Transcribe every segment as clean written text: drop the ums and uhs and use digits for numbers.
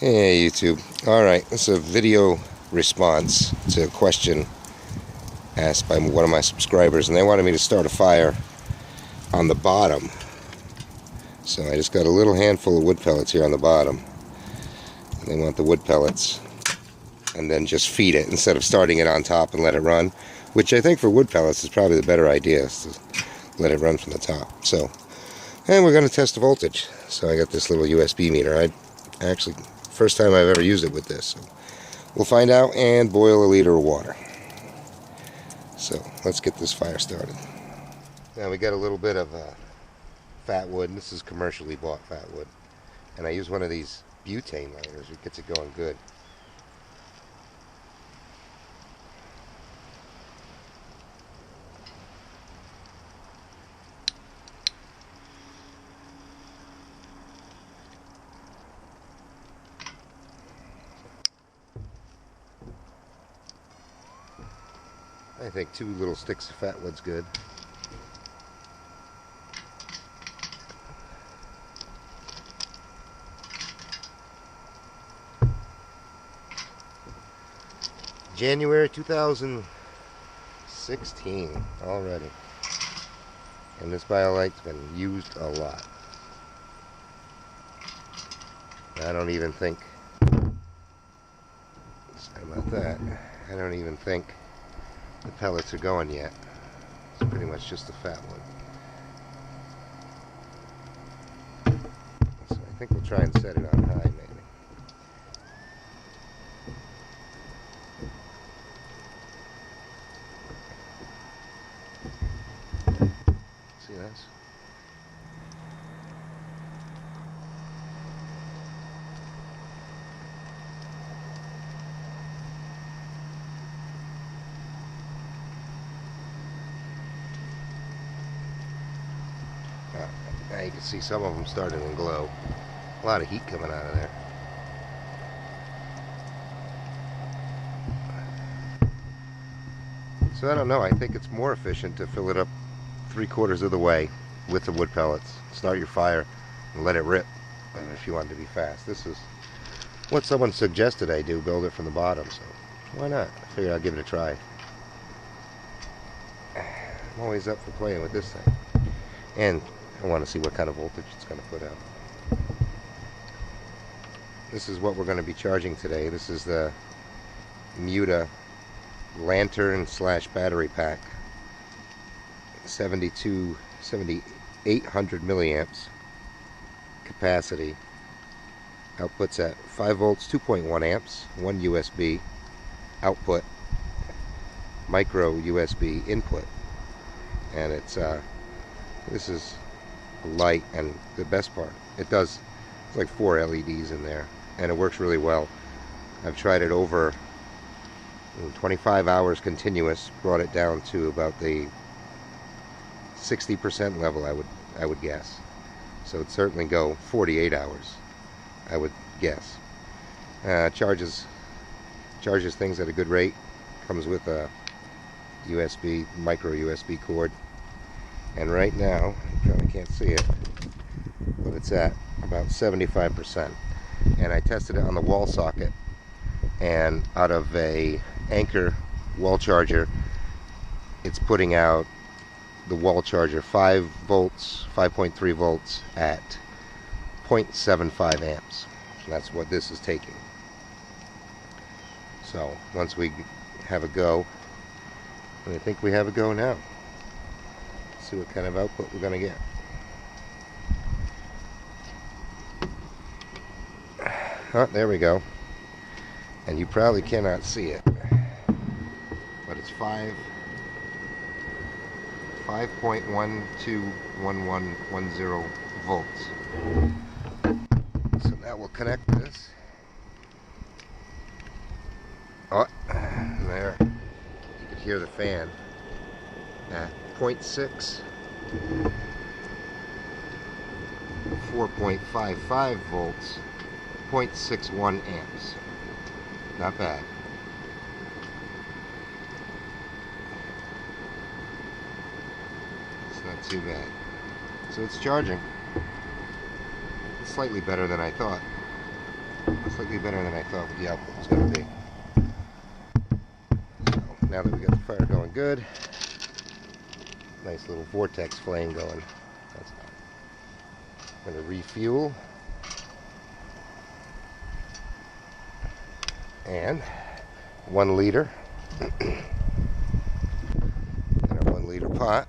Hey YouTube. Alright, this is a video response to a question asked by one of my subscribers, and they wanted me to start a fire on the bottom. So I just got a little handful of wood pellets here on the bottom. And they want the wood pellets and then just feed it instead of starting it on top and let it run, which I think for wood pellets is probably the better idea, is to let it run from the top. So, and we're going to test the voltage. So I got this little USB meter. I actually, first time I've ever used it with this. So we'll find out and boil a liter of water. So let's get this fire started. Now we got a little bit of fat wood. This is commercially bought fat wood. And I use one of these butane lighters. It gets it going good. I think 2 little sticks of fat wood's good. January 2016 already. And this Biolite's been used a lot. I don't even think, sorry about that, I don't even think the pellets are going yet. It's pretty much just the fat one. So I think we'll try and set it on high maybe. See this? Now you can see some of them starting to glow. A lot of heat coming out of there. So I don't know, I think it's more efficient to fill it up 3/4 of the way with the wood pellets. Start your fire and let it rip if you want it to be fast. This is what someone suggested I do, build it from the bottom, so why not? I figured I'd give it a try. I'm always up for playing with this thing. And I want to see what kind of voltage it's going to put out. This is what we're going to be charging today. This is the Muta lantern / battery pack. 7,800 milliamps capacity. Outputs at 5 volts, 2.1 amps, 1 USB output, micro USB input. And it's this is a light, and the best part, it's like 4 LEDs in there, and it works really well. I've tried it over 25 hours continuous, brought it down to about the 60% level, I would guess. So it'd certainly go 48 hours, I would guess. Charges things at a good rate. Comes with a USB, micro USB cord. And right now, you probably can't see it, but it's at about 75%. And I tested it on the wall socket, and out of a Anchor wall charger, it's putting out the wall charger 5 volts, 5.3 volts at 0.75 amps. And that's what this is taking. So once we have a go, and I think we have a go now. See what kind of output we're going to get. Oh, there we go. And you probably cannot see it, but it's 5.121110 volts. So now we'll connect this. Oh, there. You can hear the fan at 0.6, 4.55 volts, 0.61 amps. Not bad. It's not too bad. So it's charging. It's slightly better than I thought. Slightly better than I thought the output was going to be. So now that we got the fire going good, nice little vortex flame going. That's going to refuel. And 1 liter in our 1 liter pot.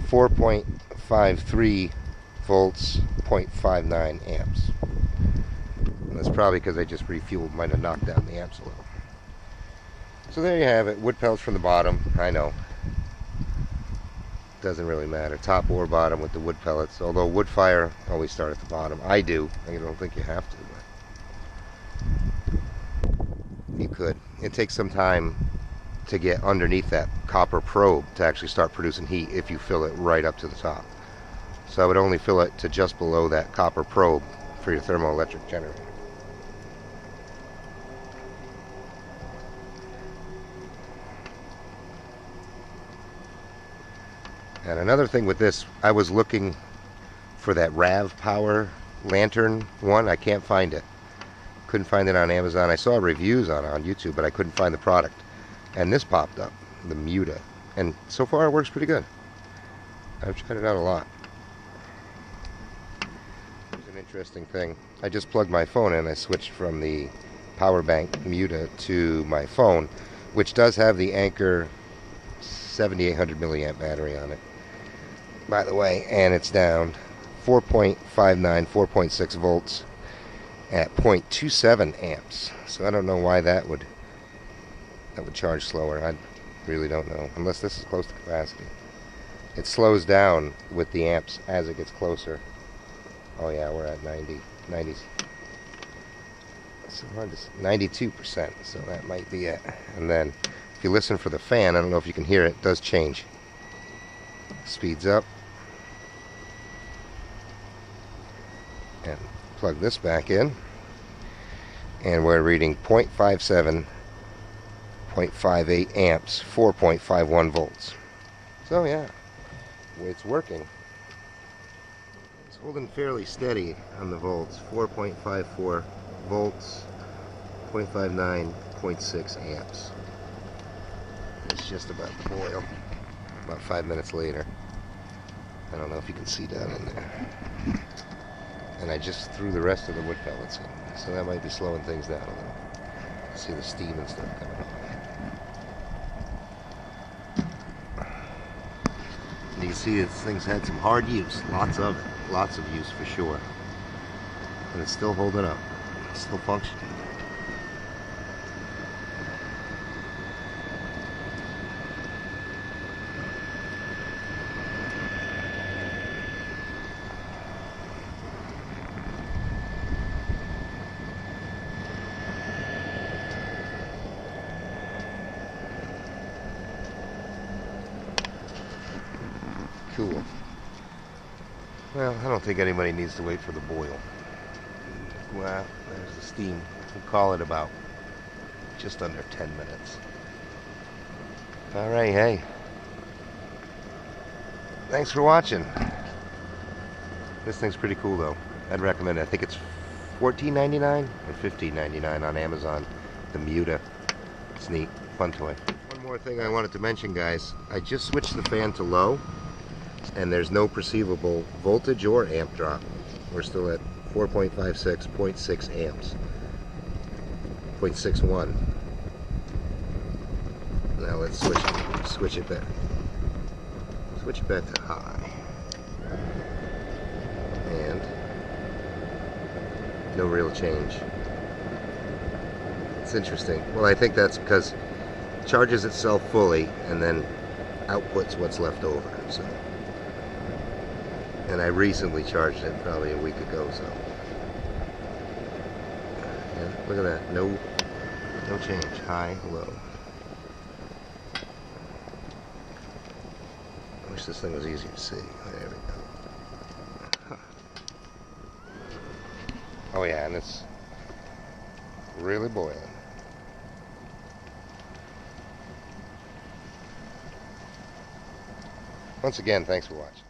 4.53 volts, 0.59 amps. And that's probably because I just refueled, might have knocked down the amps a little. So there you have it, wood pellets from the bottom. I know, doesn't really matter, top or bottom with the wood pellets, although wood fire always start at the bottom. I do. I don't think you have to, but you could. It takes some time to get underneath that copper probe to actually start producing heat if you fill it right up to the top. So I would only fill it to just below that copper probe for your thermoelectric generator. And another thing with this, I was looking for that RAV power lantern one. I can't find it. Couldn't find it on Amazon. I saw reviews on YouTube, but I couldn't find the product. And this popped up, the Muta. And so far it works pretty good. I've tried it out a lot. It's an interesting thing. I just plugged my phone in. I switched from the power bank Muta to my phone, which does have the Anker 7800 milliamp battery on it, by the way, and it's down 4.59, 4.6 volts at 0.27 amps. So I don't know why that would charge slower. I really don't know, unless this is close to capacity. It slows down with the amps as it gets closer. Oh yeah, we're at 90s. So 92%, so that might be it. And then if you listen for the fan, I don't know if you can hear it, it does change. Speeds up. And plug this back in. And we're reading 0.57, 0.58 amps, 4.51 volts. So yeah, it's working. It's holding fairly steady on the volts. 4.54 volts, 0.59, 0.6 amps. It's just about to boil. About 5 minutes later. I don't know if you can see down in there. And I just threw the rest of the wood pellets in, so that might be slowing things down a little. See the steam and stuff coming up. And you can see this thing's had some hard use, lots of it, lots of use for sure. And it's still holding up, it's still functioning. Cool. Well, I don't think anybody needs to wait for the boil. Well, there's the steam. We'll call it about just under 10 minutes. Alright, hey. Thanks for watching. This thing's pretty cool though. I'd recommend it. I think it's $14.99 or $15.99 on Amazon. The Muta. It's neat. Fun toy. One more thing I wanted to mention, guys. I just switched the fan to low, and there's no perceivable voltage or amp drop. We're still at 4.56, 0.6 amps, 0.61. Now let's switch it back. Switch it back to high. And no real change. It's interesting. Well, I think that's because it charges itself fully and then outputs what's left over. So. And I recently charged it probably a week ago, so yeah, look at that, no change, high, low. I wish this thing was easier to see. There we go. Huh. Oh yeah, and it's really boiling. Once again, thanks for watching.